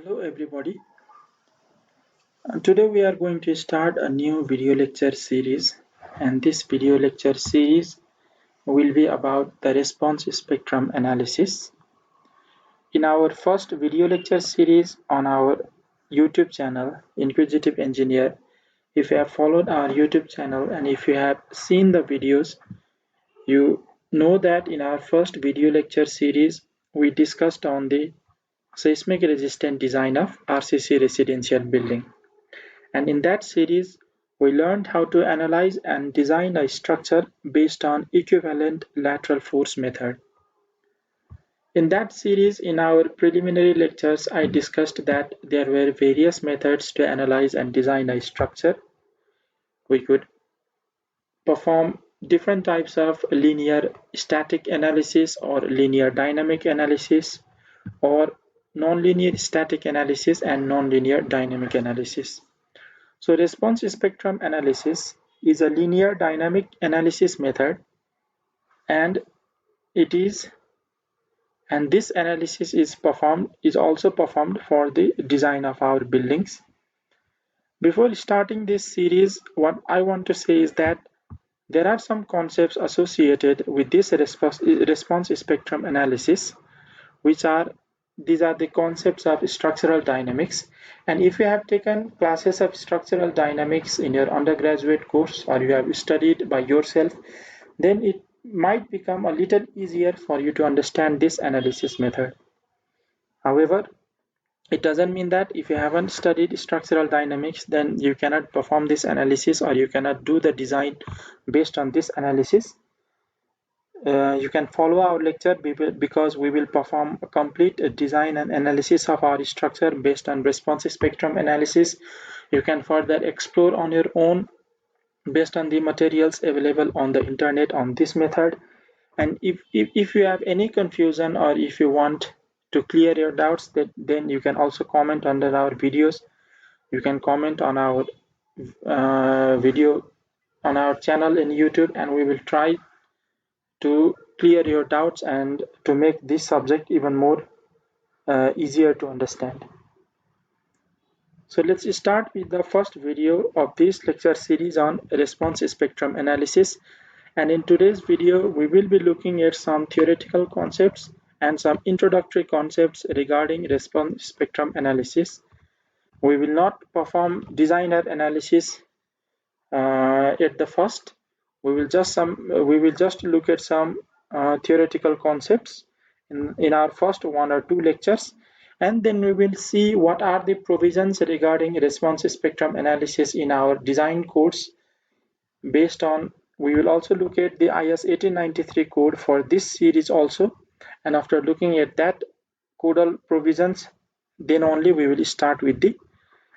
Hello everybody. Today we are going to start a new video lecture series, and this video lecture series will be about the response spectrum analysis. In our first video lecture series on our YouTube channel Inquisitive Engineer, if you have followed our YouTube channel and if you have seen the videos, you know that in our first video lecture series we discussed on the seismic resistant design of RCC residential building. And in that series, we learned how to analyze and design a structure based on equivalent lateral force method. In that series, in our preliminary lectures, I discussed that there were various methods to analyze and design a structure. We could perform different types of linear static analysis or linear dynamic analysis or nonlinear static analysis and nonlinear dynamic analysis. So response spectrum analysis is a linear dynamic analysis method, and this analysis is also performed for the design of our buildings. Before starting this series, what I want to say is that there are some concepts associated with this response spectrum analysis, these are the concepts of structural dynamics. And if you have taken classes of structural dynamics in your undergraduate course or you have studied by yourself, then it might become a little easier for you to understand this analysis method. However, it doesn't mean that if you haven't studied structural dynamics, then you cannot perform this analysis or you cannot do the design based on this analysis. You can follow our lecture because we will perform a complete design and analysis of our structure based on response spectrum analysis. You can further explore on your own based on the materials available on the internet on this method. And if you have any confusion or if you want to clear your doubts, then you can also comment under our videos. You can comment on our video on our channel in YouTube, and we will try to clear your doubts and to make this subject even more easier to understand. So let's start with the first video of this lecture series on response spectrum analysis. And in today's video, we will be looking at some theoretical concepts and some introductory concepts regarding response spectrum analysis. We will not perform designer analysis at the first. We will just look at some theoretical concepts in our first 1 or 2 lectures, and then we will see what are the provisions regarding response spectrum analysis in our design course. We will also look at the IS 1893 code for this series also, and after looking at that codal provisions, then only we will start with the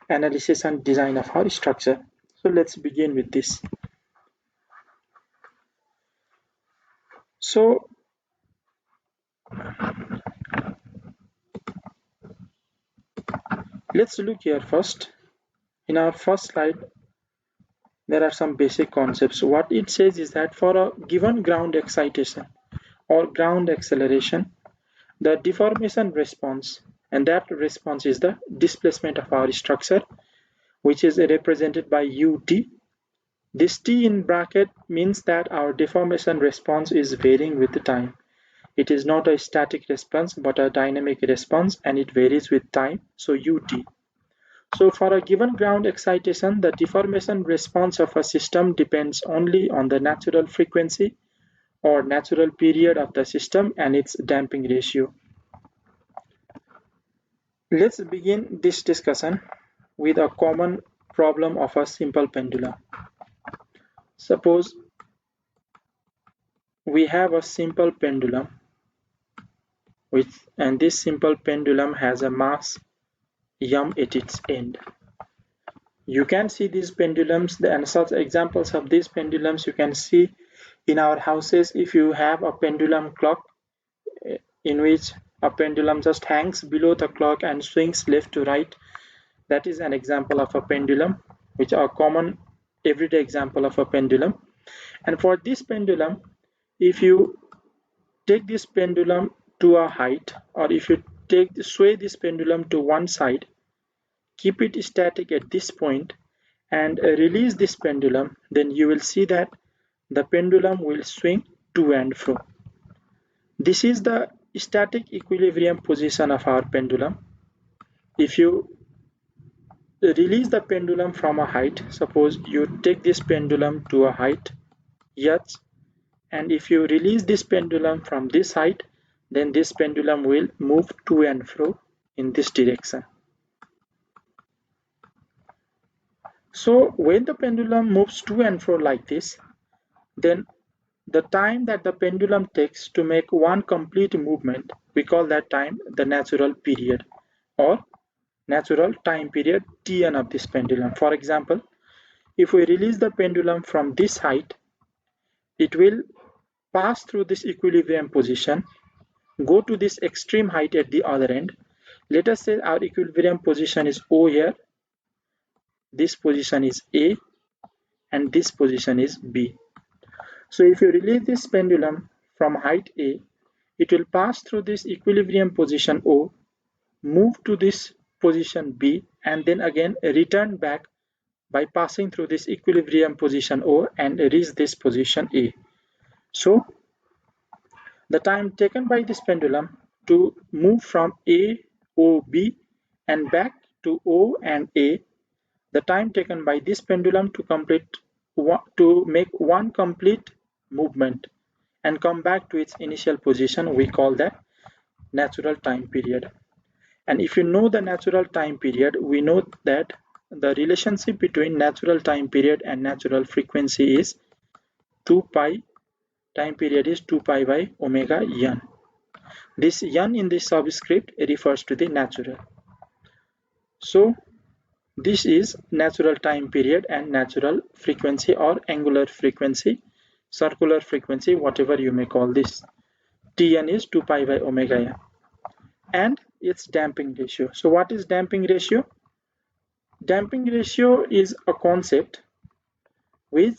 analysis and design of our structure. So let's begin with this. So let's look here first. In our first slide, there are some basic concepts. What it says is that for a given ground excitation or ground acceleration, the deformation response, and that response is the displacement of our structure, which is represented by ut. This t in bracket means that our deformation response is varying with the time. It is not a static response but a dynamic response, and it varies with time, so ut. So for a given ground excitation, the deformation response of a system depends only on the natural frequency or natural period of the system and its damping ratio. Let's begin this discussion with a common problem of a simple pendulum. Suppose we have a simple pendulum and this simple pendulum has a mass m at its end. You can see these pendulums and such examples of these pendulums you can see in our houses. If you have a pendulum clock in which a pendulum just hangs below the clock and swings left to right, that is an example of a pendulum, which are common everyday example of a pendulum. And for this pendulum, if you take this pendulum to a height, or if you sway this pendulum to one side, keep it static at this point, and release this pendulum, then you will see that the pendulum will swing to and fro. This is the static equilibrium position of our pendulum. If you release the pendulum from a height, suppose you take this pendulum to a height h, and if you release this pendulum from this height, then this pendulum will move to and fro in this direction. So when the pendulum moves to and fro like this, then the time that the pendulum takes to make one complete movement, we call that time the natural period or natural time period Tn of this pendulum. For example, if we release the pendulum from this height, it will pass through this equilibrium position, go to this extreme height at the other end. Let us say our equilibrium position is O here, this position is A, and this position is B. So if you release this pendulum from height A, it will pass through this equilibrium position O, move to this position B, and then again return back by passing through this equilibrium position O and reach this position A. So the time taken by this pendulum to move from A, O, B and back to O and A, the time taken by this pendulum to make one complete movement and come back to its initial position, we call that natural time period. And if you know the natural time period, we know that the relationship between natural time period and natural frequency is 2 pi. Time period is 2 pi by omega n. This n in this subscript refers to the natural. So this is natural time period and natural frequency or angular frequency, circular frequency, whatever you may call this. Tn is 2 pi by omega n. And its damping ratio. So what is damping ratio? Damping ratio is a concept which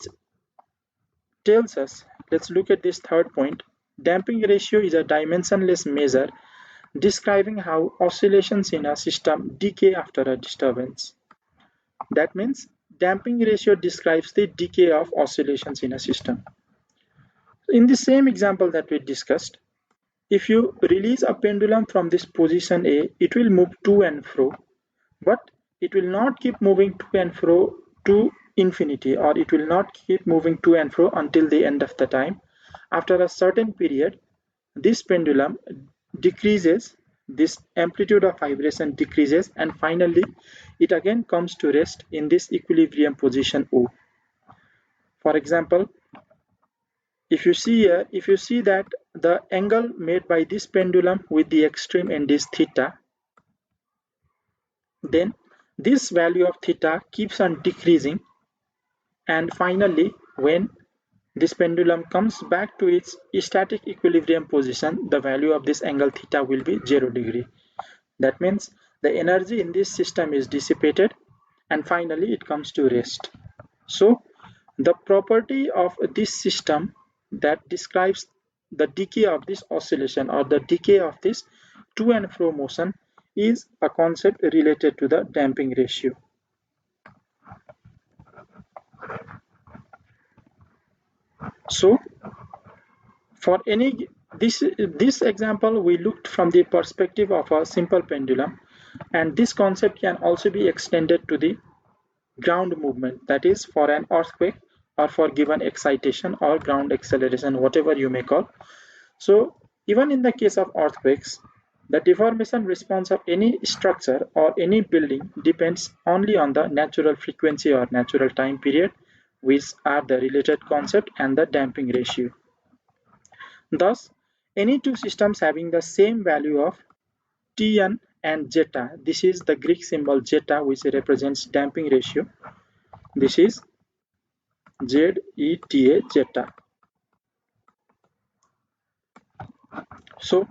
tells us, let's look at this third point. Damping ratio is a dimensionless measure describing how oscillations in a system decay after a disturbance. That means damping ratio describes the decay of oscillations in a system. In the same example that we discussed, if you release a pendulum from this position A, it will move to and fro, but it will not keep moving to and fro to infinity, or it will not keep moving to and fro until the end of the time. After a certain period, this pendulum decreases, this amplitude of vibration decreases, and finally it again comes to rest in this equilibrium position O. For example, if you see here, if you see that the angle made by this pendulum with the extreme end is theta, then this value of theta keeps on decreasing, and finally when this pendulum comes back to its static equilibrium position, the value of this angle theta will be 0 degree. That means the energy in this system is dissipated and finally it comes to rest. So the property of this system that describes the decay of this oscillation or the decay of this to and fro motion is a concept related to the damping ratio. So for this example, we looked from the perspective of a simple pendulum, and this concept can also be extended to the ground movement, that is for an earthquake or for given excitation or ground acceleration, whatever you may call. So even in the case of earthquakes, the deformation response of any structure or any building depends only on the natural frequency or natural time period, which are the related concept, and the damping ratio. Thus, any two systems having the same value of Tn and zeta, this is the Greek symbol zeta which represents damping ratio. This is Zeta, zeta. So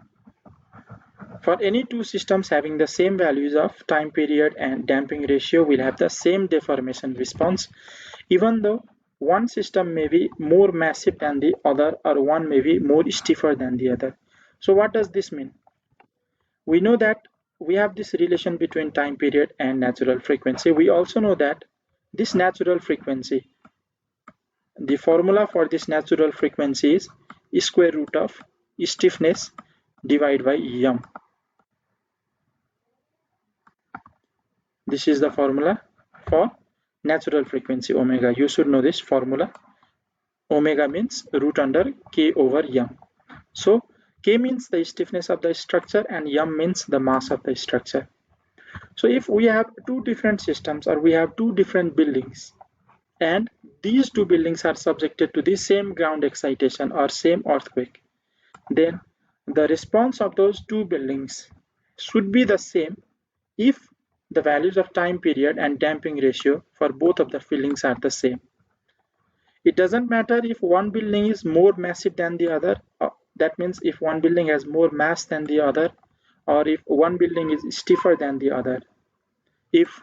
for any two systems having the same values of time period and damping ratio will have the same deformation response, even though one system may be more massive than the other or one may be more stiffer than the other. So what does this mean? We know that we have this relation between time period and natural frequency. We also know that this natural frequency, the formula for this natural frequency is square root of stiffness divided by m. This is the formula for natural frequency omega. You should know this formula. Omega means root under k over m. So k means the stiffness of the structure and m means the mass of the structure. So if we have two different systems or we have two different buildings, and these two buildings are subjected to the same ground excitation or same earthquake, then the response of those two buildings should be the same if the values of time period and damping ratio for both of the buildings are the same. It doesn't matter if one building is more massive than the other, that means if one building has more mass than the other, or if one building is stiffer than the other. If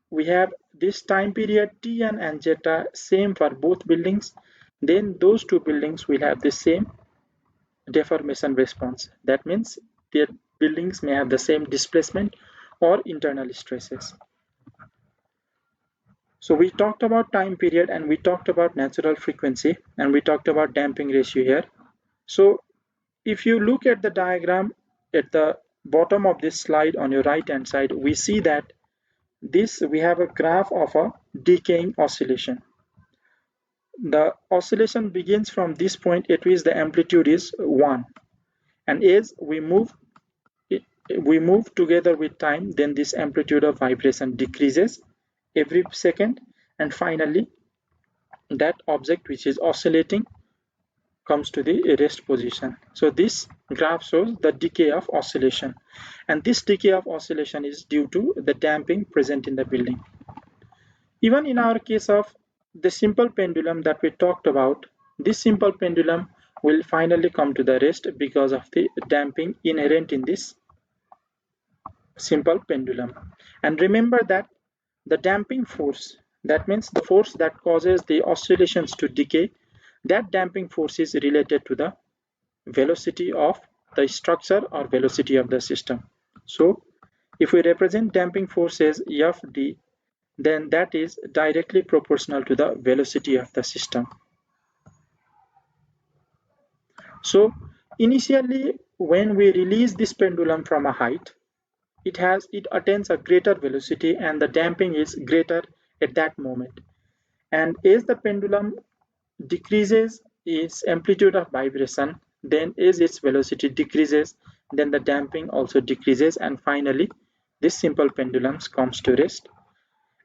we have this time period Tn and zeta same for both buildings, then those two buildings will have the same deformation response. That means their buildings may have the same displacement or internal stresses. So we talked about time period and we talked about natural frequency and we talked about damping ratio here. So if you look at the diagram at the bottom of this slide on your right hand side, we see that we have a graph of a decaying oscillation. The oscillation begins from this point at which the amplitude is 1, and as we move together with time, then this amplitude of vibration decreases every second, and finally that object which is oscillating comes to the rest position. So this graph shows the decay of oscillation, and this decay of oscillation is due to the damping present in the building. Even in our case of the simple pendulum that we talked about, this simple pendulum will finally come to the rest because of the damping inherent in this simple pendulum. And remember that the damping force, that means the force that causes the oscillations to decay, that damping force is related to the velocity of the structure or velocity of the system. So if we represent damping force as Fd, then that is directly proportional to the velocity of the system. So initially when we release this pendulum from a height, it attains a greater velocity and the damping is greater at that moment. And as the pendulum decreases its amplitude of vibration, then as its velocity decreases, then the damping also decreases, and finally this simple pendulum comes to rest.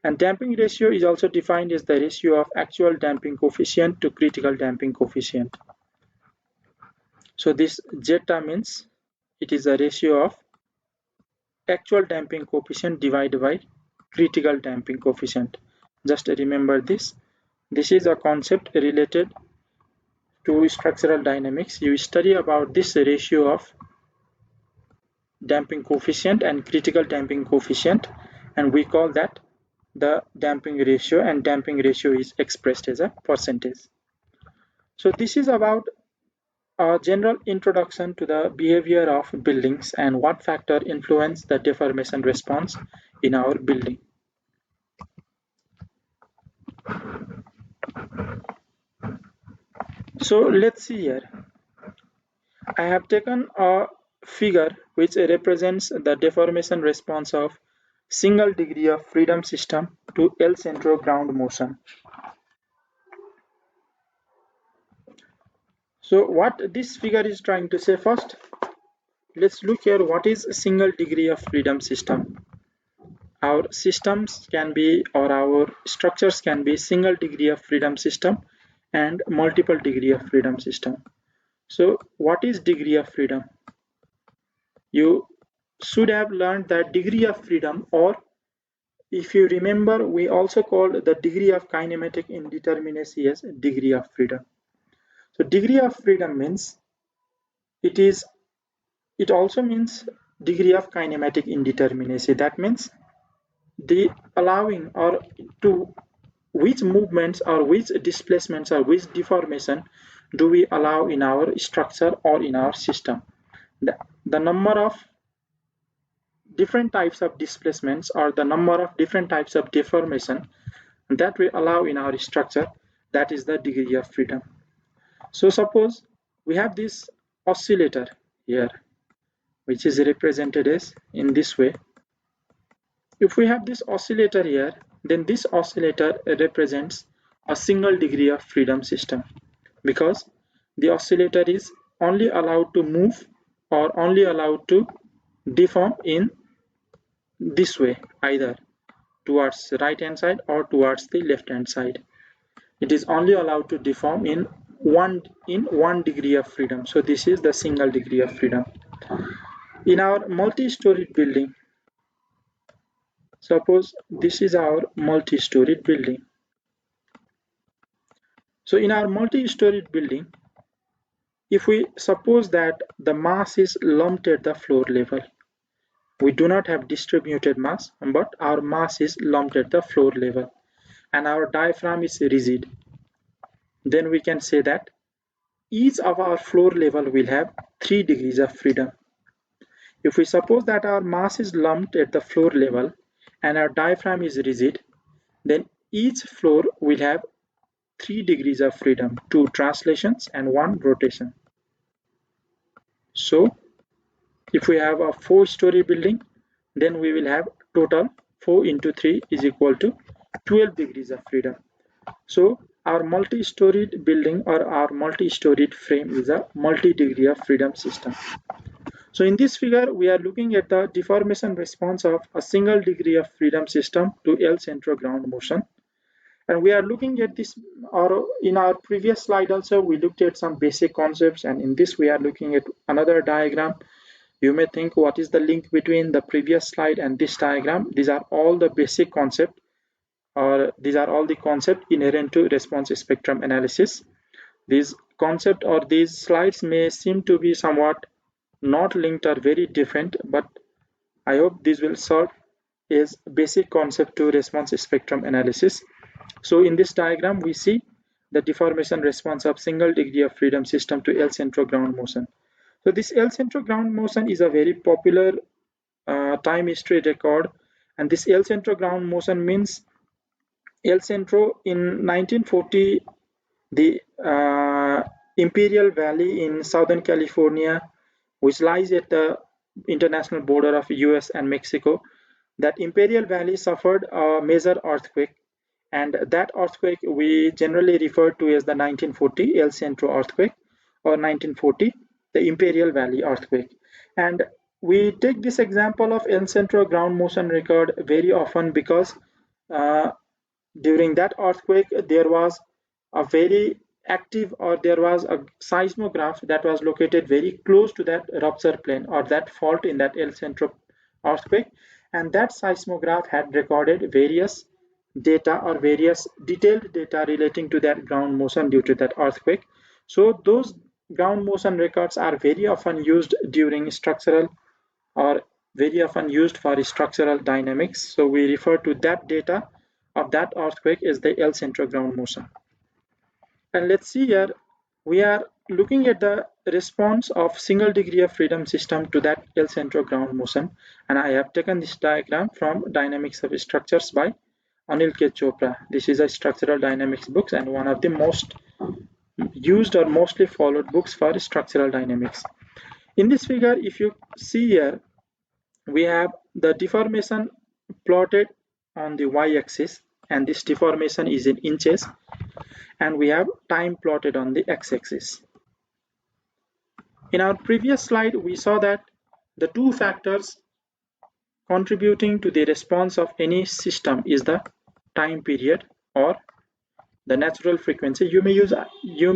And damping ratio is also defined as the ratio of actual damping coefficient to critical damping coefficient. So this zeta means it is a ratio of actual damping coefficient divided by critical damping coefficient. Just remember this. This is a concept related to structural dynamics. You study about this ratio of damping coefficient and critical damping coefficient, and we call that the damping ratio, and damping ratio is expressed as a percentage. So this is about a general introduction to the behavior of buildings and what factor influence the deformation response in our building. So let's see here. I have taken a figure which represents the deformation response of single degree of freedom system to El Centro ground motion. So what this figure is trying to say, first let's look here what is a single degree of freedom system. Our systems can be, or our structures can be, single degree of freedom system and multiple degree of freedom system. So what is degree of freedom? You should have learned that degree of freedom, or if you remember, we also called the degree of kinematic indeterminacy as degree of freedom. So degree of freedom means it also means degree of kinematic indeterminacy. That means the allowing or to which movements or which displacements or which deformation do we allow in our structure or in our system. The number of different types of displacements or the number of different types of deformation that we allow in our structure, that is the degree of freedom. So suppose we have this oscillator here, which is represented as in this way. If we have this oscillator here, then this oscillator represents a single degree of freedom system, because the oscillator is only allowed to move or only allowed to deform in this way, either towards right hand side or towards the left hand side. It is only allowed to deform in one degree of freedom. So this is the single degree of freedom. In our multi-storied building, suppose this is our multi-storied building. So in our multi-storied building, if we suppose that the mass is lumped at the floor level, we do not have distributed mass, but our mass is lumped at the floor level and our diaphragm is rigid, then we can say that each of our floor level will have 3 degrees of freedom. If we suppose that our mass is lumped at the floor level and our diaphragm is rigid, then each floor will have 3 degrees of freedom, 2 translations and 1 rotation. So if we have a 4-story building, then we will have total 4 into 3 is equal to 12 degrees of freedom. So our multi-storied building or our multi-storied frame is a multi-degree of freedom system. So in this figure, we are looking at the deformation response of a single degree of freedom system to L centro ground motion. And we are looking at this, or in our previous slide also, we looked at some basic concepts, and in this we are looking at another diagram. You may think, what is the link between the previous slide and this diagram? These are all the basic concepts, or these are all the concepts inherent to response spectrum analysis. These concepts or these slides may seem to be somewhat not linked or very different, but I hope this will serve as basic concept to response spectrum analysis. So in this diagram, we see the deformation response of single degree of freedom system to L centro ground motion. So this L centro ground motion is a very popular time history record, and this L centro ground motion means El Centro in 1940, the Imperial Valley in Southern California, which lies at the international border of US and Mexico, that Imperial Valley suffered a major earthquake, and that earthquake we generally refer to as the 1940 El Centro earthquake, or 1940 the Imperial Valley earthquake. And we take this example of El Centro ground motion record very often because during that earthquake there was a very active, or there was a seismograph that was located very close to that rupture plane or that fault in that El Centro earthquake, and that seismograph had recorded various data or various detailed data relating to that ground motion due to that earthquake. So those ground motion records are very often used during structural, or very often used for structural dynamics. So we refer to that data of that earthquake as the El Centro ground motion. And let's see here, we are looking at the response of single degree of freedom system to that El Centro ground motion, and I have taken this diagram from Dynamics of Structures by Anil K. Chopra. This is a structural dynamics book and one of the most used or mostly followed books for structural dynamics. In this figure, if you see here, we have the deformation plotted on the y-axis, and this deformation is in inches, and we have time plotted on the x-axis. In our previous slide, we saw that the two factors contributing to the response of any system is the time period or the natural frequency. You may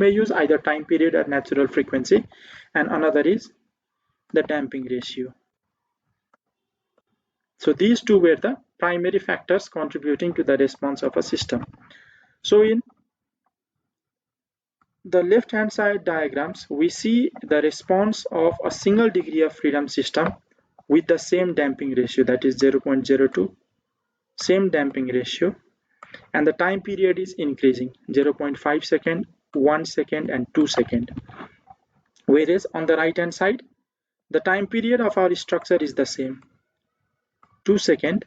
use either time period or natural frequency, and another is the damping ratio. So these two were the primary factors contributing to the response of a system. So in the left hand side diagrams, we see the response of a single degree of freedom system with the same damping ratio, that is 0.02, same damping ratio, and the time period is increasing, 0.5 second, 1 second and 2 seconds. Whereas on the right hand side, the time period of our structure is the same, 2 seconds,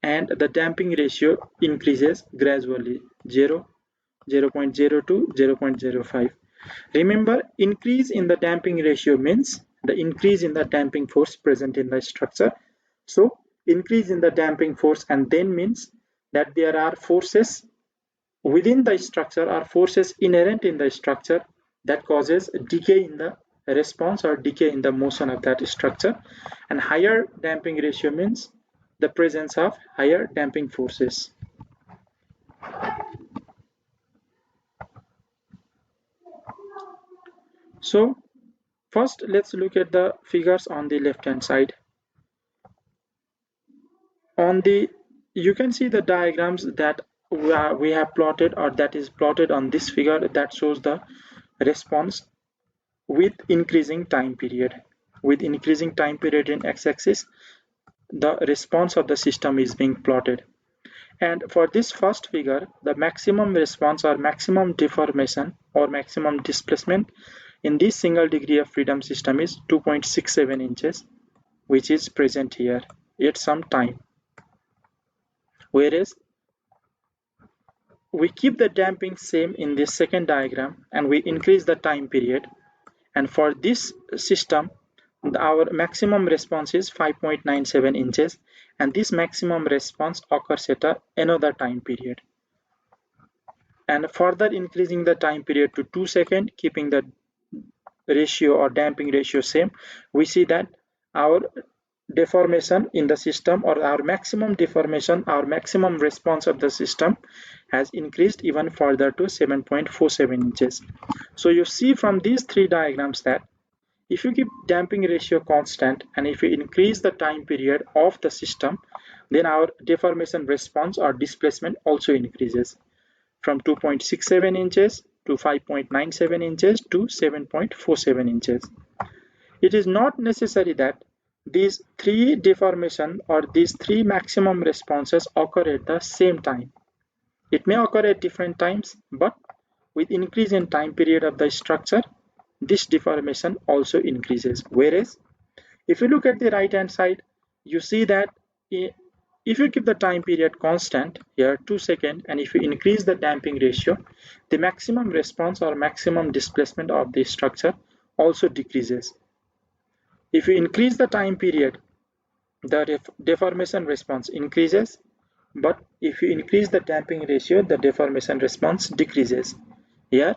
and the damping ratio increases gradually 0, 0.02, 0.05. Remember, increase in the damping ratio means the increase in the damping force present in the structure. So increase in the damping force and then means that there are forces within the structure or forces inherent in the structure that causes decay in the response or decay in the motion of that structure. And higher damping ratio means the presence of higher damping forces. So first, let's look at the figures on the left hand side. You can see the diagrams that we have plotted, or that is plotted on this figure, that shows the response with increasing time period. With increasing time period in x-axis, the response of the system is being plotted. And for this first figure, the maximum response or maximum deformation or maximum displacement in this single degree of freedom system is 2.67 inches, which is present here at some time. Whereas we keep the damping same in this second diagram and we increase the time period. And for this system, our maximum response is 5.97 inches, and this maximum response occurs at another time period. And further increasing the time period to 2 seconds, keeping the ratio or damping ratio same, we see that our deformation in the system, or our maximum deformation, our maximum response of the system has increased even further to 7.47 inches. So you see from these three diagrams that if you keep damping ratio constant and if you increase the time period of the system, then our deformation response or displacement also increases from 2.67 inches to 5.97 inches to 7.47 inches. It is not necessary that these three deformation or these three maximum responses occur at the same time. It may occur at different times, but with increase in time period of the structure, this deformation also increases. Whereas if you look at the right hand side, you see that if you keep the time period constant here 2 seconds, and if you increase the damping ratio, the maximum response or maximum displacement of the structure also decreases. If you increase the time period, the deformation response increases, but if you increase the damping ratio, the deformation response decreases. Here,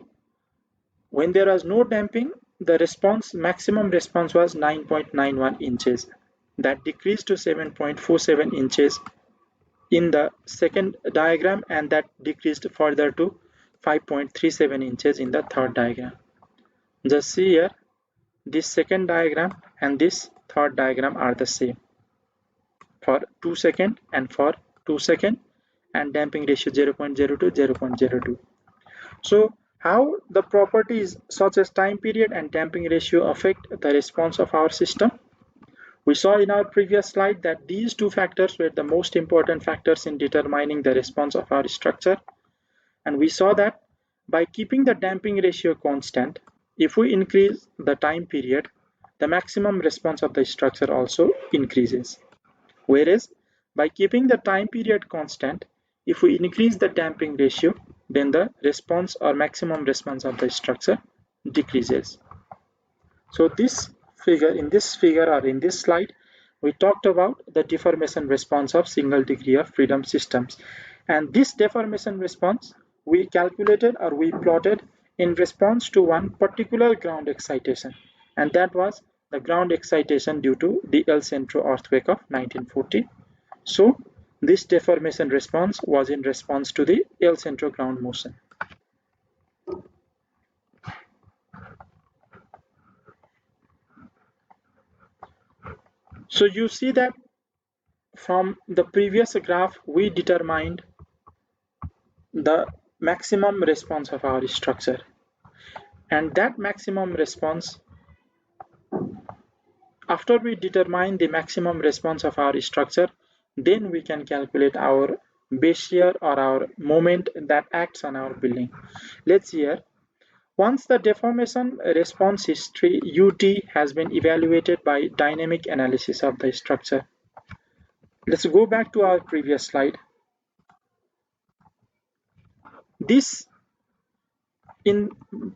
when there was no damping, the maximum response was 9.91 inches. That decreased to 7.47 inches in the second diagram, and that decreased further to 5.37 inches in the third diagram. Just see here, this second diagram and this third diagram are the same for 2 seconds and for 2 seconds, and damping ratio 0.02, 0.02. So how the properties such as time period and damping ratio affect the response of our system? We saw in our previous slide that these two factors were the most important factors in determining the response of our structure. And we saw that by keeping the damping ratio constant, if we increase the time period, the maximum response of the structure also increases. Whereas by keeping the time period constant, if we increase the damping ratio, then the response or maximum response of the structure decreases. So in this figure or in this slide, we talked about the deformation response of single degree of freedom systems. And this deformation response we calculated or we plotted in response to one particular ground excitation, and that was the ground excitation due to the El Centro earthquake of 1940. So this deformation response was in response to the El Centro ground motion. So you see that from the previous graph, we determined the maximum response of our structure, and that maximum response, after we determine the maximum response of our structure, then we can calculate our base shear or our moment that acts on our building. Let's see here. Once the deformation response history UT has been evaluated by dynamic analysis of the structure, Let's go back to our previous slide.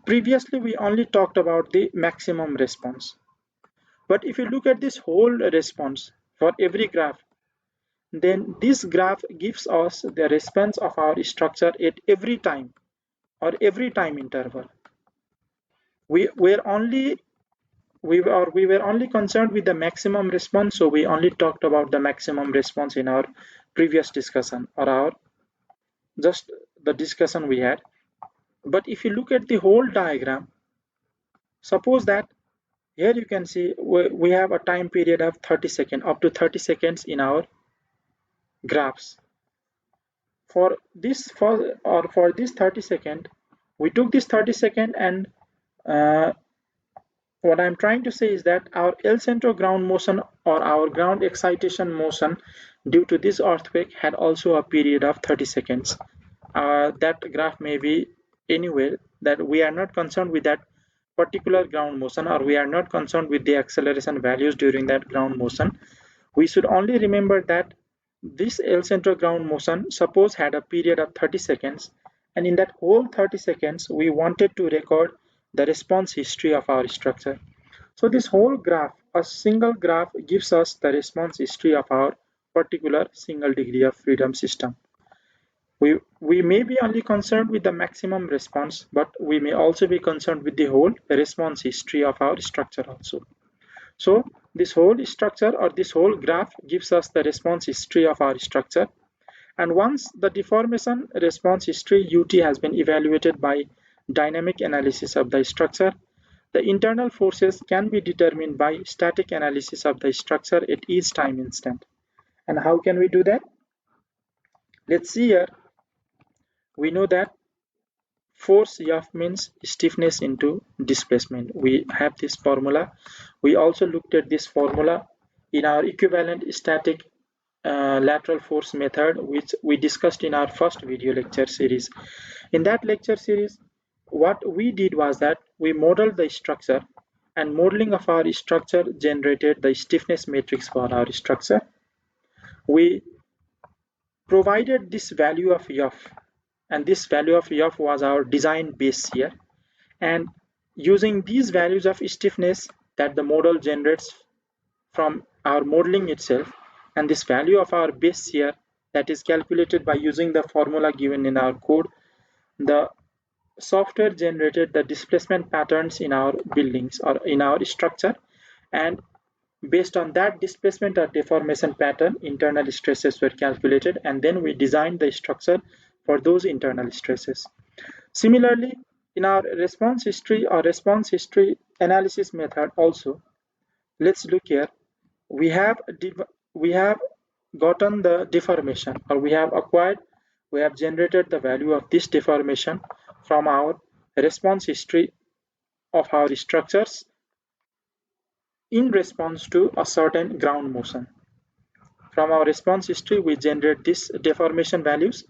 Previously we only talked about the maximum response. But if you look at this whole response for every graph, then this graph gives us the response of our structure at every time or every time interval. We were only concerned with the maximum response, so we only talked about the maximum response in our previous discussion or our just the discussion we had. But if you look at the whole diagram, suppose that here you can see we have a time period of 30 seconds, up to 30 seconds in our graphs. For this 30 second, we took this 30 second, and what I'm trying to say is that our El Centro ground motion or our ground excitation motion due to this earthquake had also a period of 30 seconds. That graph may be anywhere, that we are not concerned with that particular ground motion, or we are not concerned with the acceleration values during that ground motion. We should only remember that this El Centro ground motion suppose had a period of 30 seconds, and in that whole 30 seconds we wanted to record the response history of our structure. So this whole graph, a single graph, gives us the response history of our particular single degree of freedom system. We may be only concerned with the maximum response, but we may also be concerned with the whole response history of our structure also. So this whole structure or this whole graph gives us the response history of our structure. And once the deformation response history UT has been evaluated by dynamic analysis of the structure, the internal forces can be determined by static analysis of the structure at each time instant. And how can we do that? Let's see here. We know that force F means stiffness into displacement. We have this formula. We also looked at this formula in our equivalent static lateral force method, which we discussed in our first video lecture series. In that lecture series, what we did was that we modeled the structure, and modeling of our structure generated the stiffness matrix for our structure. We provided this value of F, and this value of F was our design base here, and using these values of stiffness that the model generates from our modeling itself, and this value of our base here that is calculated by using the formula given in our code, the software generated the displacement patterns in our buildings or in our structure, and based on that displacement or deformation pattern, internal stresses were calculated, and then we designed the structure for those internal stresses. Similarly, in our response history or response history analysis method also, let's look here. We have gotten the deformation, or we have generated the value of this deformation from our response history of our structures in response to a certain ground motion. From our response history, we generate these deformation values,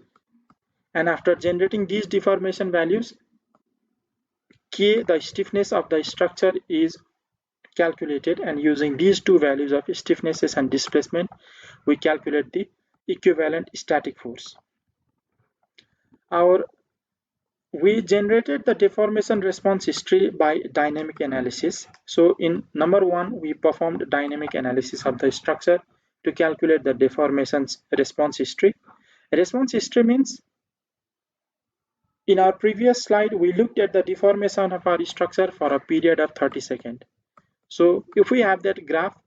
and after generating these deformation values, K, the stiffness of the structure, is calculated, and using these two values of stiffnesses and displacement, we calculate the equivalent static force. We generated the deformation response history by dynamic analysis. So in number one, we performed dynamic analysis of the structure to calculate the deformation's response history. Response history means, in our previous slide, we looked at the deformation of our structure for a period of 30 seconds. So if we have that graph,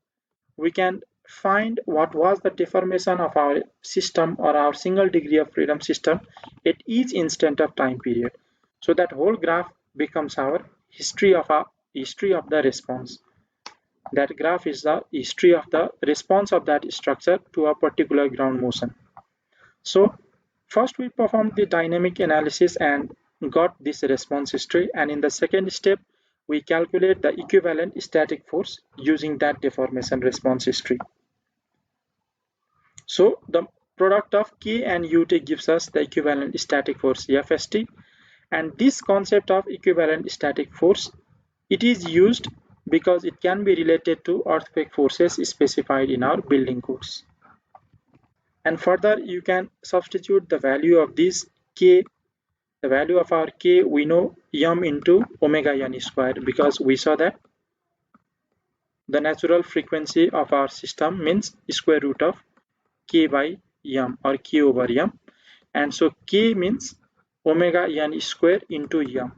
we can find what was the deformation of our system or our single degree of freedom system at each instant of time period. So that whole graph becomes our history of the response. That graph is the history of the response of that structure to a particular ground motion. So first we performed the dynamic analysis and got this response history, and in the second step we calculate the equivalent static force using that deformation response history. So the product of K and UT gives us the equivalent static force FST, and this concept of equivalent static force, it is used because it can be related to earthquake forces specified in our building codes. And further, you can substitute the value of this k. The value of our k, we know m into omega n square, because we saw that the natural frequency of our system means square root of k by m, or k over m. And so k means omega n square into m.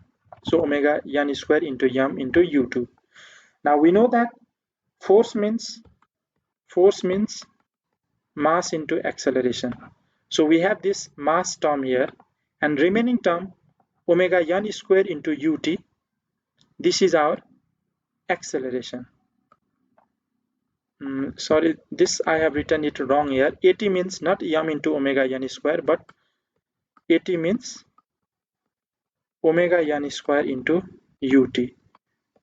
So omega n square into m into u2. Now we know that force means mass into acceleration. So we have this mass term here, and remaining term omega n square into ut, this is our acceleration. Sorry, this I have written it wrong here. At means not m into omega n square, but at means omega n square into ut.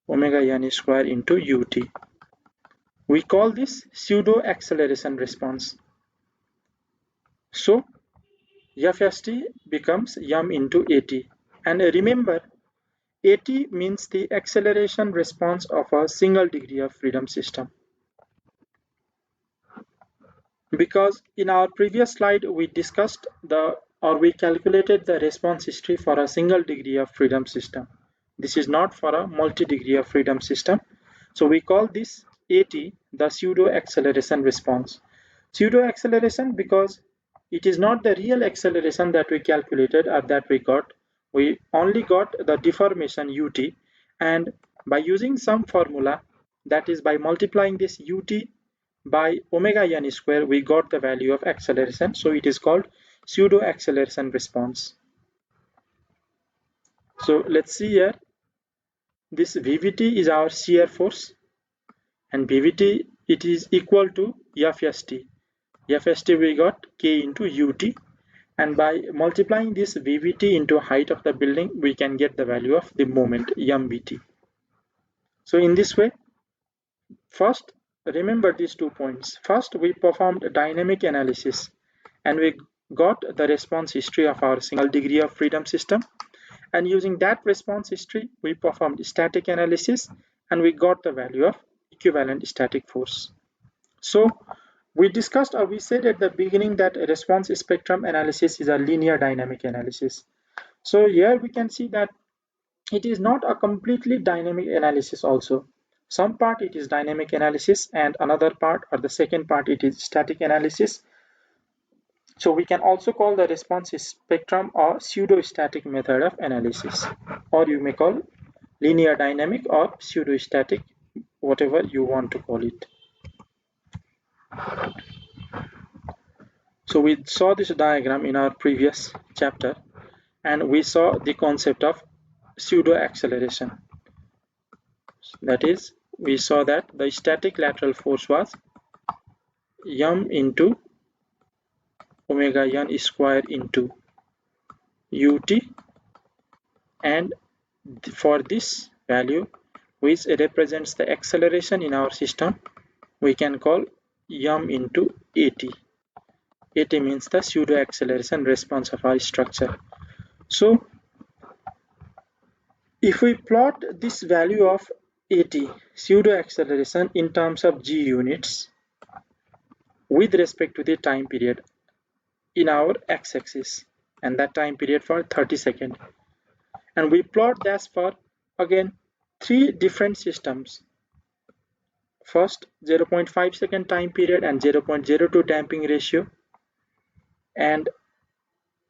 Omega n square into ut. We call this pseudo acceleration response. So fst becomes m into at. And remember, at means the acceleration response of a single degree of freedom system. Because in our previous slide we discussed we calculated the response history for a single degree of freedom system. This is not for a multi-degree of freedom system. So we call this AT the pseudo acceleration response. Pseudo acceleration because it is not the real acceleration that we calculated or that we got. We only got the deformation ut, and by using some formula, that is by multiplying this ut by omega n square, we got the value of acceleration. So it is called pseudo acceleration response. So let's see here, this VVT is our shear force, and VVT, it is equal to FST. FST we got K into UT, and by multiplying this VVT into height of the building, we can get the value of the moment MVT. So in this way, first remember these 2 points. First, we performed a dynamic analysis and we got the response history of our single degree of freedom system, and using that response history we performed static analysis and we got the value of equivalent static force. So we discussed, or we said at the beginning, that response spectrum analysis is a linear dynamic analysis. So here we can see that it is not a completely dynamic analysis also. Some part it is dynamic analysis and another part, or the second part, it is static analysis. So we can also call the response spectrum or pseudo-static method of analysis, or you may call linear dynamic or pseudo-static, whatever you want to call it. So we saw this diagram in our previous chapter, and we saw the concept of pseudo acceleration. That is, we saw that the static lateral force was m into omega n square into ut, and for this value, which represents the acceleration in our system, we can call m into at. At means the pseudo acceleration response of our structure. So if we plot this value of at, pseudo acceleration, in terms of g units with respect to the time period in our x-axis, and that time period for 30 seconds, and we plot that for again 3 different systems. First 0.5 second time period and 0.02 damping ratio, and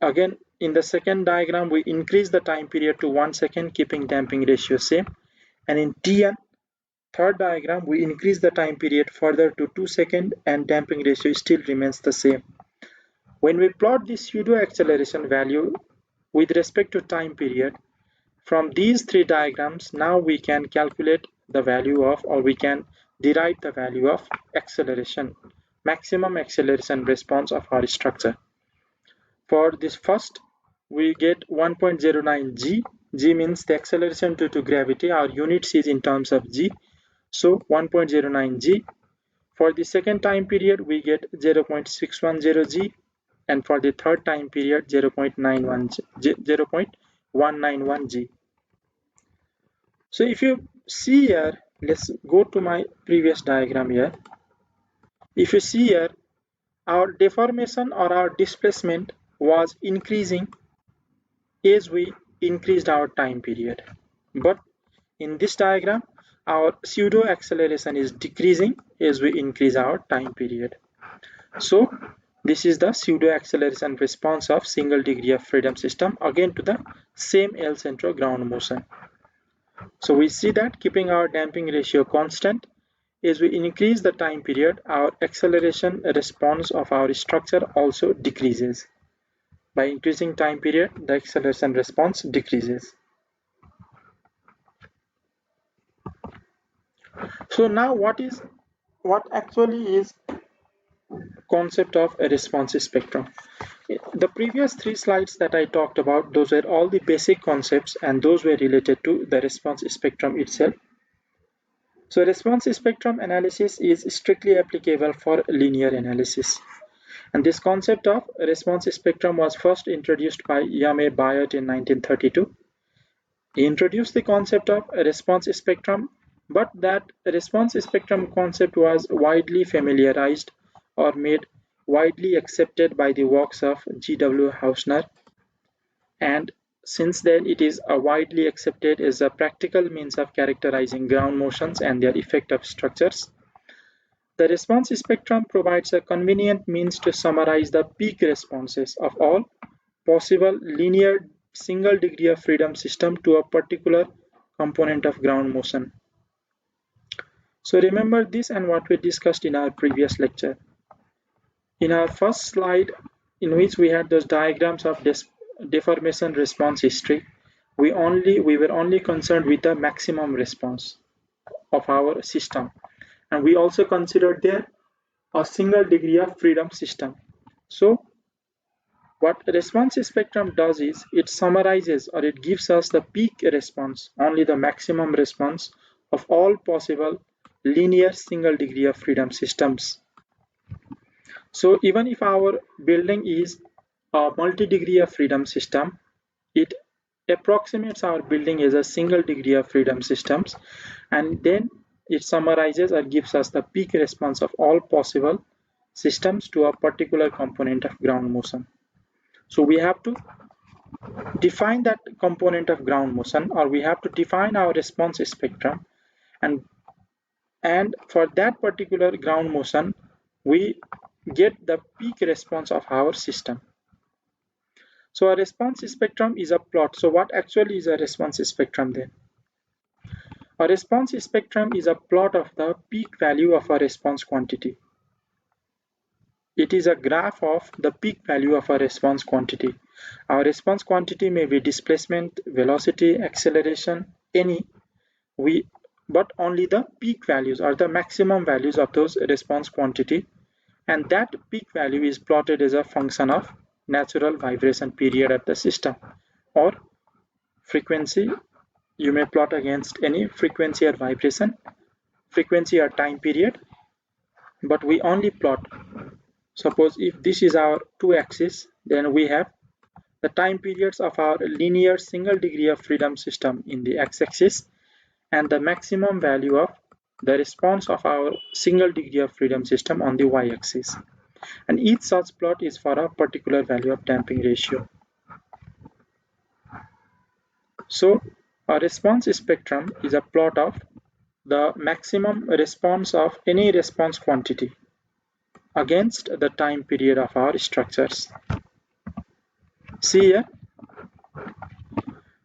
again in the second diagram we increase the time period to 1 second, keeping damping ratio same, and in Tn, third diagram, we increase the time period further to 2 seconds and damping ratio still remains the same. When we plot this pseudo acceleration value with respect to time period from these 3 diagrams, now we can calculate the value of, or we can derive the value of acceleration, maximum acceleration response of our structure. For this first, we get 1.09 g. G means the acceleration due to gravity. Our units is in terms of g. So 1.09 g. For the second time period, we get 0.610 g. And for the third time period, 0.191 g. So if you see here, let's go to my previous diagram here. If you see here, our deformation or our displacement was increasing as we increased our time period. But in this diagram, our pseudo acceleration is decreasing as we increase our time period. So this is the pseudo acceleration response of single degree of freedom system, again to the same L centro ground motion. So we see that keeping our damping ratio constant, as we increase the time period, our acceleration response of our structure also decreases. By increasing time period, the acceleration response decreases. So now what actually is concept of a response spectrum? The previous 3 slides that I talked about, those were all the basic concepts and those were related to the response spectrum itself. So response spectrum analysis is strictly applicable for linear analysis. And this concept of response spectrum was first introduced by Yame Bayat in 1932. He introduced the concept of a response spectrum, but that response spectrum concept was widely familiarized or made widely accepted by the works of G.W. Hausner, and since then it is widely accepted as a practical means of characterizing ground motions and their effect of structures. The response spectrum provides a convenient means to summarize the peak responses of all possible linear single degree of freedom system to a particular component of ground motion. So remember this and what we discussed in our previous lecture. In our first slide, in which we had those diagrams of deformation response history, we were only concerned with the maximum response of our system, and we also considered there a single degree of freedom system. So what response spectrum does is it summarizes or it gives us the peak response, only the maximum response of all possible linear single degree of freedom systems. So even if our building is a multi-degree of freedom system, it approximates our building as a single degree of freedom systems, and then it summarizes or gives us the peak response of all possible systems to a particular component of ground motion. So we have to define that component of ground motion, or we have to define our response spectrum, and for that particular ground motion we get the peak response of our system. So a response spectrum is a plot. So what actually is a response spectrum then? A response spectrum is a plot of the peak value of a response quantity. It is a graph of the peak value of a response quantity. Our response quantity may be displacement, velocity, acceleration, but only the peak values or the maximum values of those response quantity, and that peak value is plotted as a function of natural vibration period of the system, or frequency. You may plot against any frequency or vibration, frequency or time period, but we only plot. Suppose if this is our 2-axis, then we have the time periods of our linear single degree of freedom system in the x-axis and the maximum value of the response of our single degree of freedom system on the y-axis. And each such plot is for a particular value of damping ratio. So a response spectrum is a plot of the maximum response of any response quantity against the time period of our structures. See here,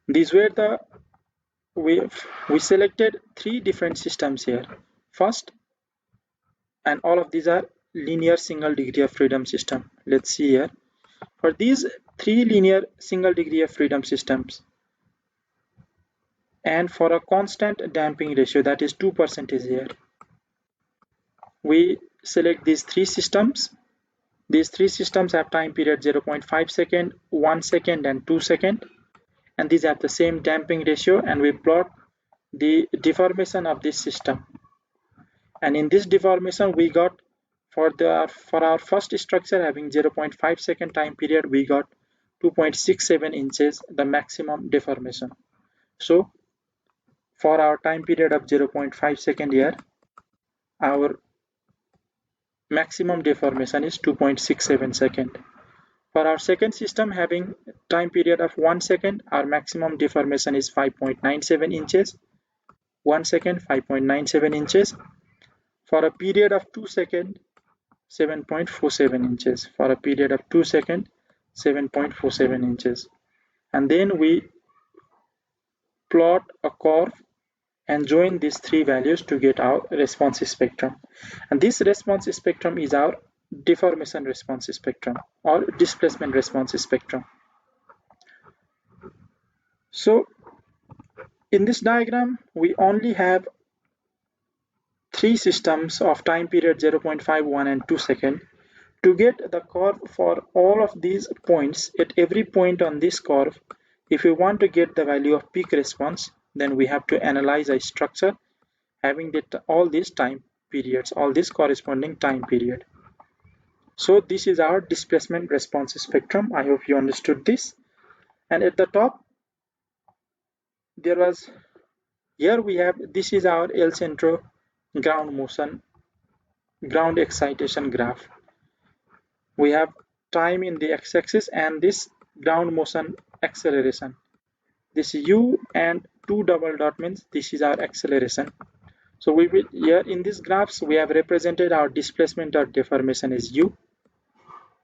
these were the we selected 3 different systems here. First, and all of these are linear single degree of freedom system. Let's see here. For these 3 linear single degree of freedom systems, and for a constant damping ratio, that is 2% is here, we select these 3 systems. These 3 systems have time period 0.5 second, 1 second and 2 second, and these have the same damping ratio, and we plot the deformation of this system. And in this deformation we got for our first structure having 0.5 second time period, we got 2.67 inches the maximum deformation. So for our time period of 0.5 second here, our maximum deformation is 2.67 seconds. For our second system having time period of 1 second, our maximum deformation is 5.97 inches. 1 second, 5.97 inches. For a period of 2 seconds, 7.47 inches. For a period of 2 seconds, 7.47 inches. And then we plot a curve and join these three values to get our response spectrum. And this response spectrum is our deformation response spectrum or displacement response spectrum. So in this diagram, we only have three systems of time period 0.5, 1 and 2 seconds. To get the curve for all of these points, at every point on this curve, if we want to get the value of peak response, then we have to analyze a structure having all these time periods, all this corresponding time period. So this is our displacement response spectrum. I hope you understood this. And at the top, here we have, this is our El Centro ground motion, ground excitation graph. We have time in the x-axis and this ground motion acceleration. This u and 2 double dot means this is our acceleration. So we will, here in these graphs, we have represented our displacement or deformation as u.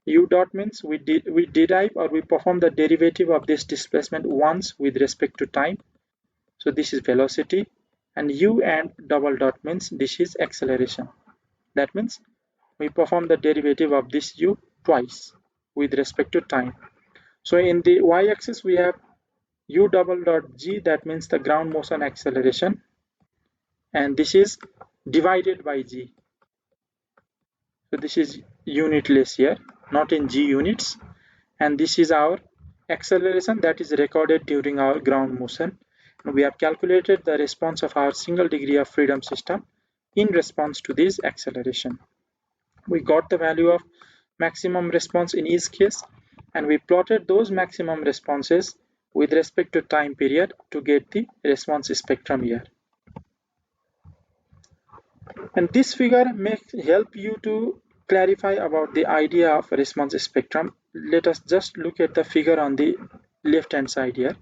U dot means we derive or we perform the derivative of this displacement once with respect to time. So this is velocity, and u and double dot means this is acceleration. That means we perform the derivative of this u twice with respect to time. So in the y-axis we have u double dot g, that means the ground motion acceleration, and this is divided by g. So this is unitless here, not in g units, and this is our acceleration that is recorded during our ground motion. And we have calculated the response of our single degree of freedom system in response to this acceleration. We got the value of maximum response in each case, and we plotted those maximum responses with respect to time period to get the response spectrum here. And this figure may help you to clarify about the idea of response spectrum. Let us just look at the figure on the left hand side here.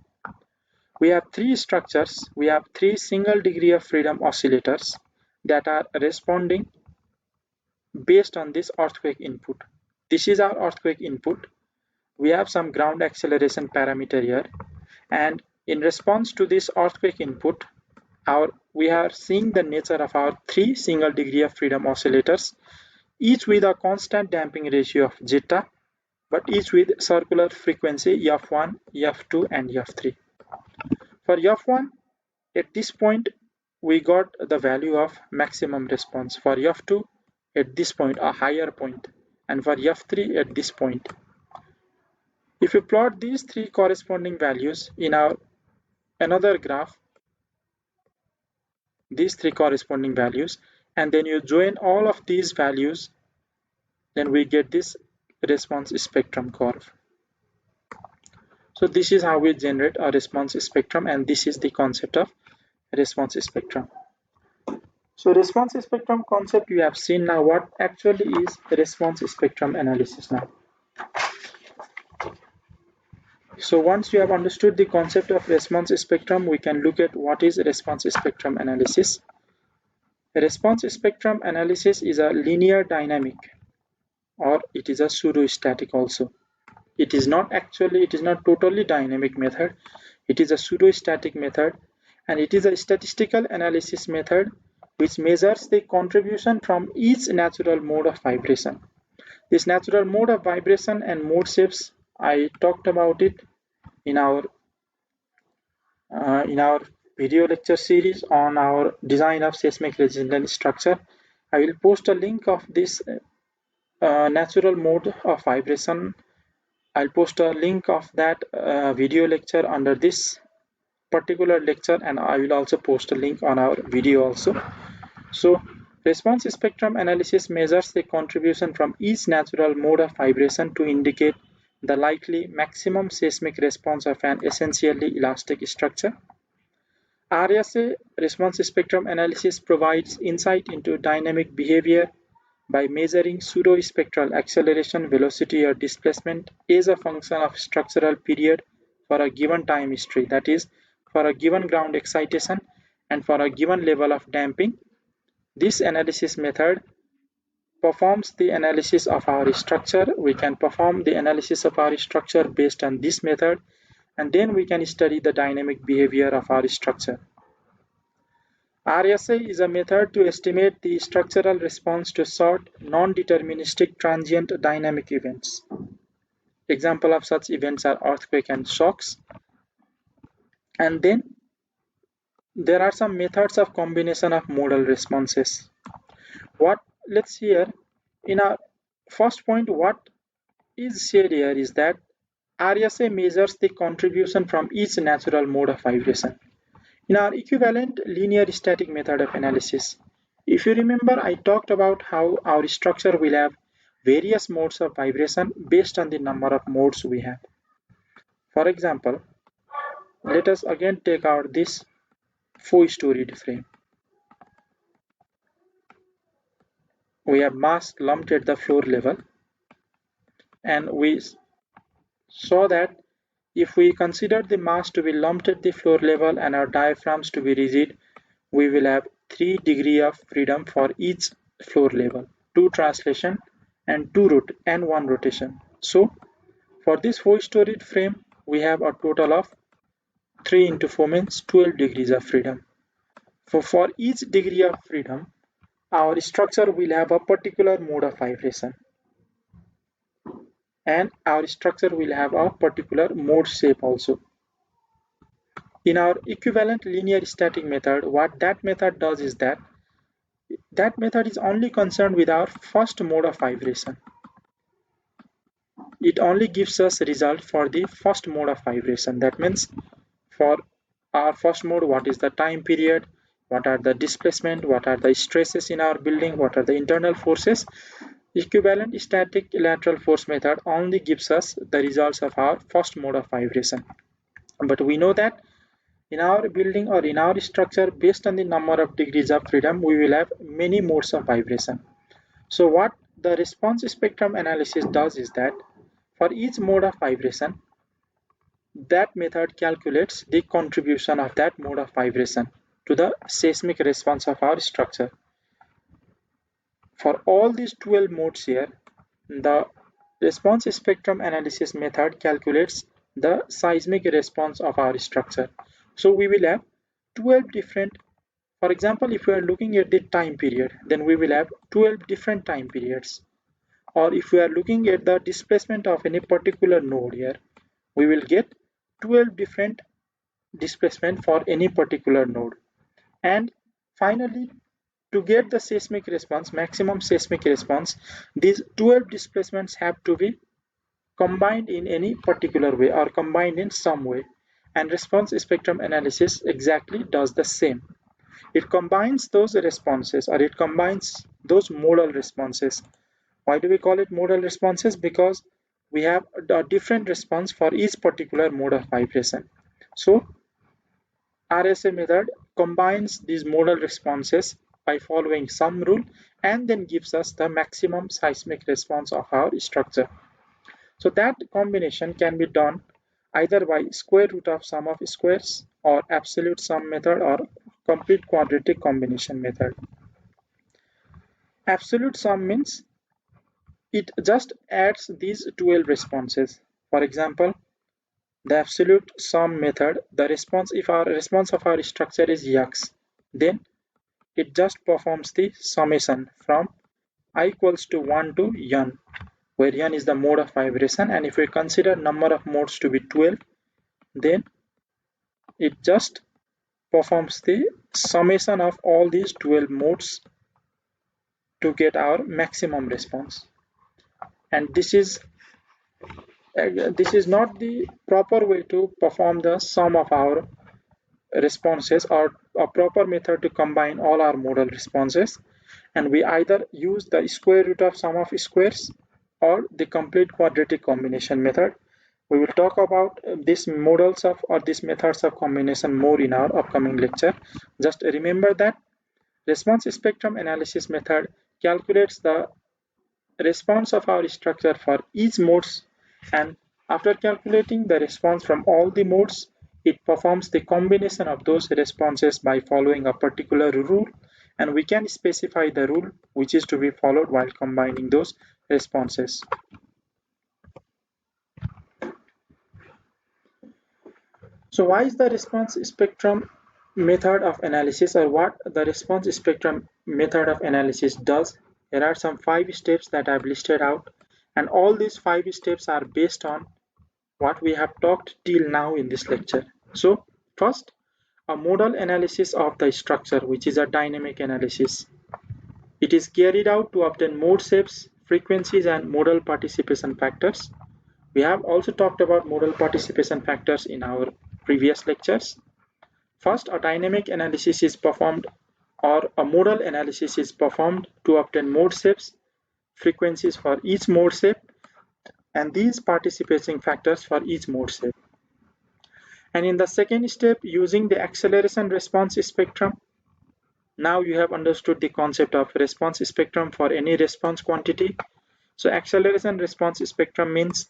We have three structures. We have three single degree of freedom oscillators that are responding based on this earthquake input. This is our earthquake input. We have some ground acceleration parameter here, and in response to this earthquake input, we are seeing the nature of our three single degree of freedom oscillators, each with a constant damping ratio of zeta, but each with circular frequency f1, f2 and f3. For f1, at this point we got the value of maximum response. For f2, at this point a higher point, and for f3 at this point. If you plot these three corresponding values in our another graph, these three corresponding values, and then you join all of these values, then we get this response spectrum curve. So this is how we generate a response spectrum, and this is the concept of response spectrum. So response spectrum concept you have seen. Now what actually is response spectrum analysis now? So once you have understood the concept of response spectrum, we can look at what is response spectrum analysis. Response spectrum analysis is a linear dynamic, or it is a pseudo-static also. It is not totally dynamic method. It is a pseudo-static method, and it is a statistical analysis method which measures the contribution from each natural mode of vibration. This natural mode of vibration and mode shapes, I talked about it in our video lecture series on our design of seismic resistant structure. I will post a link of this natural mode of vibration. I'll post a link of that video lecture under this particular lecture, and I will also post a link on our video also. So response spectrum analysis measures the contribution from each natural mode of vibration to indicate the likely maximum seismic response of an essentially elastic structure. RSA response spectrum analysis provides insight into dynamic behavior by measuring pseudospectral acceleration, velocity, or displacement as a function of structural period for a given time history, that is, for a given ground excitation and for a given level of damping. This analysis method performs the analysis of our structure. We can perform the analysis of our structure based on this method, and then we can study the dynamic behavior of our structure. RSA is a method to estimate the structural response to short, non-deterministic transient dynamic events. Example of such events are earthquake and shocks. And then there are some methods of combination of modal responses. Let's hear in our first point, what is said here is that RSA measures the contribution from each natural mode of vibration. In our equivalent linear static method of analysis, if you remember, I talked about how our structure will have various modes of vibration based on the number of modes we have. For example, let us again take out this 4-storied frame. We have mass lumped at the floor level, and we saw that if we consider the mass to be lumped at the floor level and our diaphragms to be rigid, we will have 3 degrees of freedom for each floor level, 2 translation and 1 rotation. So for this 4-storied frame, we have a total of 3 into 4 means 12 degrees of freedom. For each degree of freedom, our structure will have a particular mode of vibration, and our structure will have a particular mode shape also. In our equivalent linear static method, what that method does is that method is only concerned with our first mode of vibration. It only gives us result for the first mode of vibration. That means for our first mode, what is the time period, what are the displacement, what are the stresses in our building, what are the internal forces. Equivalent static lateral force method only gives us the results of our first mode of vibration. But we know that in our building or in our structure, based on the number of degrees of freedom, we will have many modes of vibration. So what the response spectrum analysis does is that for each mode of vibration, that method calculates the contribution of that mode of vibration to the seismic response of our structure. For all these 12 modes here, the response spectrum analysis method calculates the seismic response of our structure. So we will have 12 different, for example, if we are looking at the time period, then we will have 12 different time periods. Or if we are looking at the displacement of any particular node here, we will get 12 different displacement for any particular node. And finally, to get the seismic response, maximum seismic response, these 12 displacements have to be combined in any particular way or combined in some way. And response spectrum analysis exactly does the same. It combines those responses, or it combines those modal responses. Why do we call it modal responses? Because we have a different response for each particular mode of vibration. So RSA method combines these modal responses by following some rule and then gives us the maximum seismic response of our structure. So that combination can be done either by square root of sum of squares or absolute sum method or complete quadratic combination method. Absolute sum means it just adds these 12 responses. For example, the absolute sum method, the response, if our response of our structure is x, then it just performs the summation from I equals to 1 to n, where n is the mode of vibration, and if we consider number of modes to be 12, then it just performs the summation of all these 12 modes to get our maximum response. And this is not the proper way to perform the sum of our responses or a proper method to combine all our modal responses, and we either use the square root of sum of squares or the complete quadratic combination method. We will talk about these models of or these methods of combination more in our upcoming lecture. Just remember that response spectrum analysis method calculates the response of our structure for each modes, and after calculating the response from all the modes, it performs the combination of those responses by following a particular rule, and we can specify the rule which is to be followed while combining those responses. So why is the response spectrum method of analysis, or what the response spectrum method of analysis does? There are some 5 steps that I've listed out, and all these 5 steps are based on what we have talked till now in this lecture. So first, a modal analysis of the structure, which is a dynamic analysis. It is carried out to obtain mode shapes, frequencies, and modal participation factors. We have also talked about modal participation factors in our previous lectures. First, a dynamic analysis is performed, or a modal analysis is performed to obtain mode shapes, frequencies for each mode shape, and these participating factors for each mode shape. And in the second step, using the acceleration response spectrum, now you have understood the concept of response spectrum for any response quantity. So acceleration response spectrum means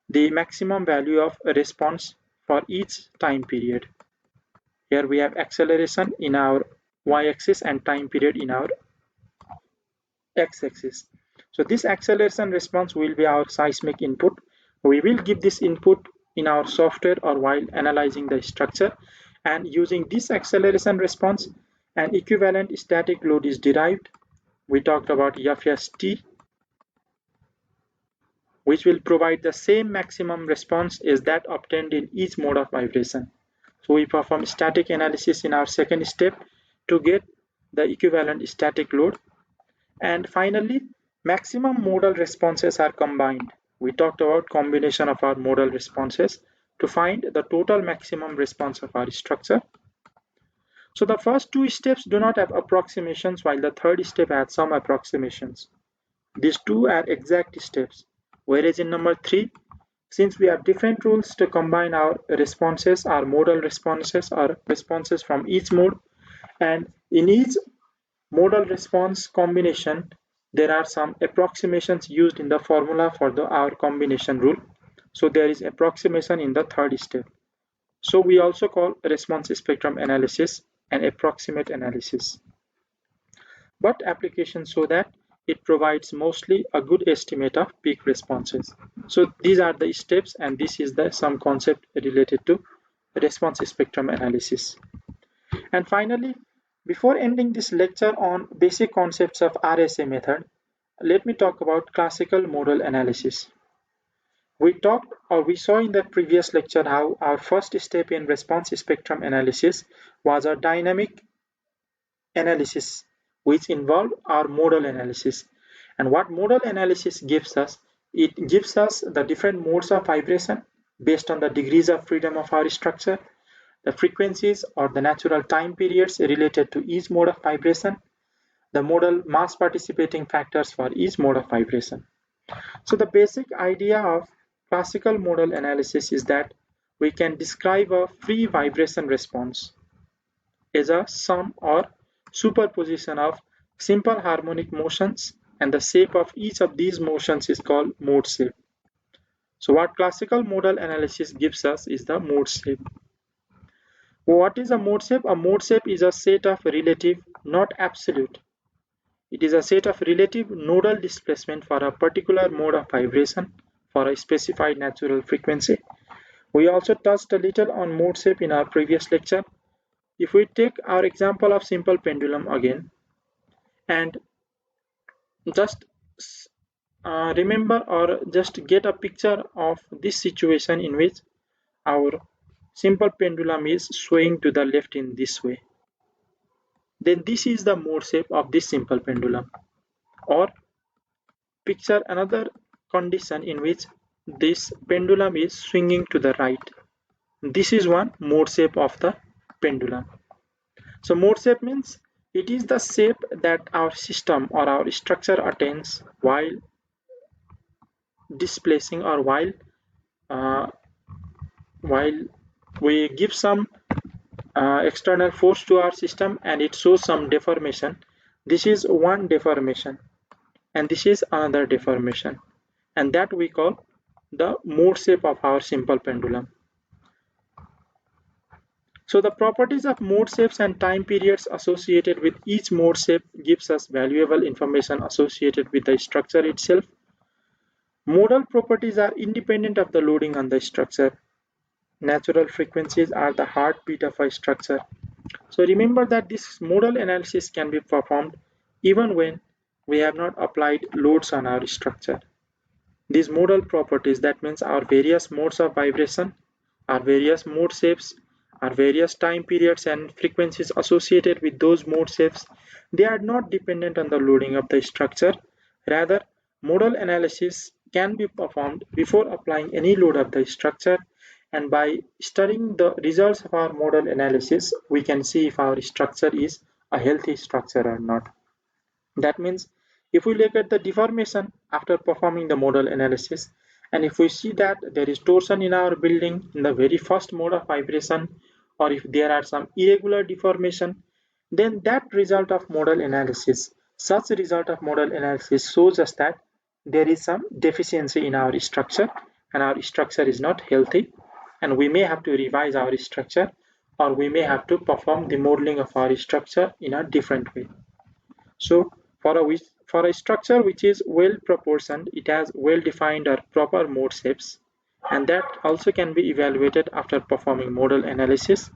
the maximum value of a response for each time period. Here we have acceleration in our y-axis and time period in our x-axis. So this acceleration response will be our seismic input. We will give this input in our software or while analyzing the structure, and using this acceleration response, an equivalent static load is derived. We talked about FST, which will provide the same maximum response as that obtained in each mode of vibration. So we perform static analysis in our second step to get the equivalent static load. And finally, maximum modal responses are combined. We talked about combination of our modal responses to find the total maximum response of our structure. So the first 2 steps do not have approximations, while the third step has some approximations. These 2 are exact steps, whereas in number 3, since we have different rules to combine our responses, our modal responses, or responses from each mode, and in each modal response combination, there are some approximations used in the formula for our combination rule. So there is approximation in the third step. So we also call response spectrum analysis an approximate analysis. But applications show that it provides mostly a good estimate of peak responses. So these are the steps, and this is some concept related to response spectrum analysis. And finally, before ending this lecture on basic concepts of RSA method, let me talk about classical modal analysis. We saw in the previous lecture how our first step in response spectrum analysis was a dynamic analysis, which involved our modal analysis. And what modal analysis gives us, it gives us the different modes of vibration based on the degrees of freedom of our structure, the frequencies or the natural time periods related to each mode of vibration, the modal mass participating factors for each mode of vibration. So the basic idea of classical modal analysis is that we can describe a free vibration response as a sum or superposition of simple harmonic motions, and the shape of each of these motions is called mode shape. So what classical modal analysis gives us is the mode shape. What is a mode shape? A mode shape is a set of relative, not absolute. It is a set of relative nodal displacement for a particular mode of vibration for a specified natural frequency. We also touched a little on mode shape in our previous lecture. If we take our example of simple pendulum again, and just remember or just get a picture of this situation in which our simple pendulum is swaying to the left in this way, then this is the mode shape of this simple pendulum. Or picture another condition in which this pendulum is swinging to the right. This is one mode shape of the pendulum. So mode shape means it is the shape that our system or our structure attains while displacing, or while we give some external force to our system and it shows some deformation. This is one deformation. and this is another deformation, and that we call the mode shape of our simple pendulum. So the properties of mode shapes and time periods associated with each mode shape gives us valuable information associated with the structure itself. Modal properties are independent of the loading on the structure. Natural frequencies are the heartbeat of a structure. So remember that this modal analysis can be performed even when we have not applied loads on our structure. These modal properties, that means our various modes of vibration, our various mode shapes, our various time periods and frequencies associated with those mode shapes, they are not dependent on the loading of the structure. Rather, modal analysis can be performed before applying any load of the structure, and by studying the results of our modal analysis, we can see if our structure is a healthy structure or not. That means if we look at the deformation after performing the modal analysis, and if we see that there is torsion in our building in the very first mode of vibration, or if there are some irregular deformation, then that result of modal analysis, such result of modal analysis shows us that there is some deficiency in our structure and our structure is not healthy, and we may have to revise our structure, or we may have to perform the modeling of our structure in a different way. So for a structure which is well proportioned, it has well defined or proper mode shapes, and that also can be evaluated after performing modal analysis.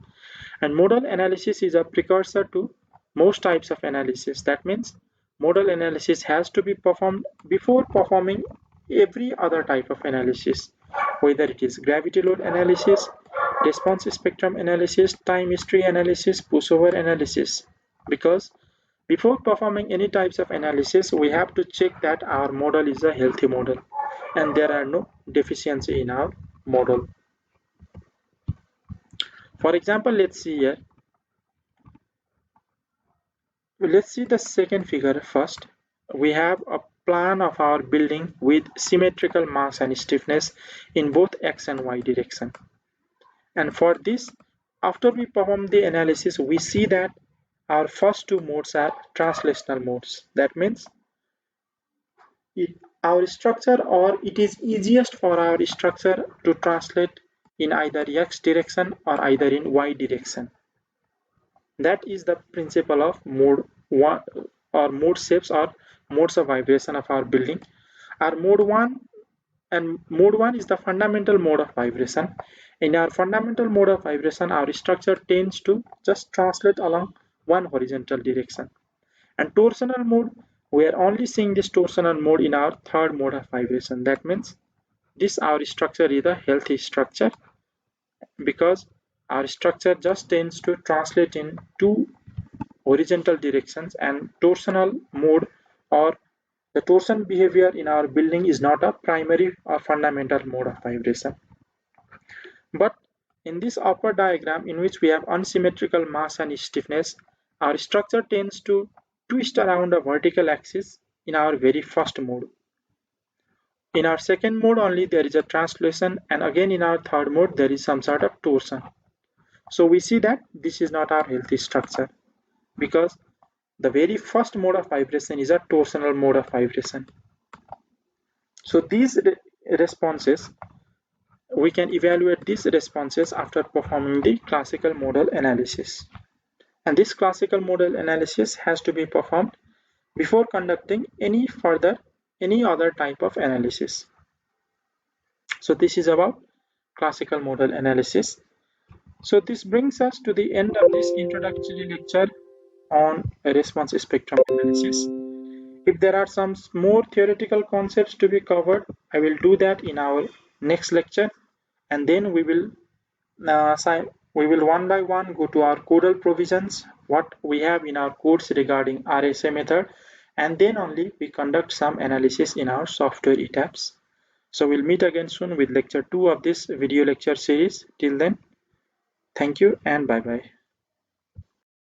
And modal analysis is a precursor to most types of analysis. That means modal analysis has to be performed before performing every other type of analysis, whether it is gravity load analysis, response spectrum analysis, time history analysis, pushover analysis, because before performing any types of analysis, we have to check that our model is a healthy model and there are no deficiency in our model. For example, let's see here. Let's see the second figure first. We have a plan of our building with symmetrical mass and stiffness in both x and y direction. And for this, after we perform the analysis, we see that our first two modes are translational modes. That means our structure, or it is easiest for our structure to translate in either x direction or either in y direction. That is the principle of mode 1 or mode shapes or modes of vibration of our building. Our mode 1 and mode 1 is the fundamental mode of vibration. In our fundamental mode of vibration, our structure tends to just translate along one horizontal direction. And torsional mode, we are only seeing this torsional mode in our third mode of vibration. That means this our structure is a healthy structure because our structure just tends to translate in two horizontal directions, and torsional mode or the torsion behavior in our building is not a primary or fundamental mode of vibration. But in this upper diagram, in which we have unsymmetrical mass and stiffness, our structure tends to twist around a vertical axis in our very first mode. In our second mode only there is a translation, and again in our third mode there is some sort of torsion. So we see that this is not our healthy structure because the very first mode of vibration is a torsional mode of vibration. So these responses, we can evaluate these responses after performing the classical modal analysis. And this classical modal analysis has to be performed before conducting any other type of analysis. So this is about classical modal analysis. So this brings us to the end of this introductory lecture on response spectrum analysis. If there are some more theoretical concepts to be covered, I will do that in our next lecture, and then we will one by one go to our codal provisions, what we have in our codes regarding RSA method, and then only we conduct some analysis in our software etaps. So we'll meet again soon with lecture 2 of this video lecture series. Till then, thank you and bye bye.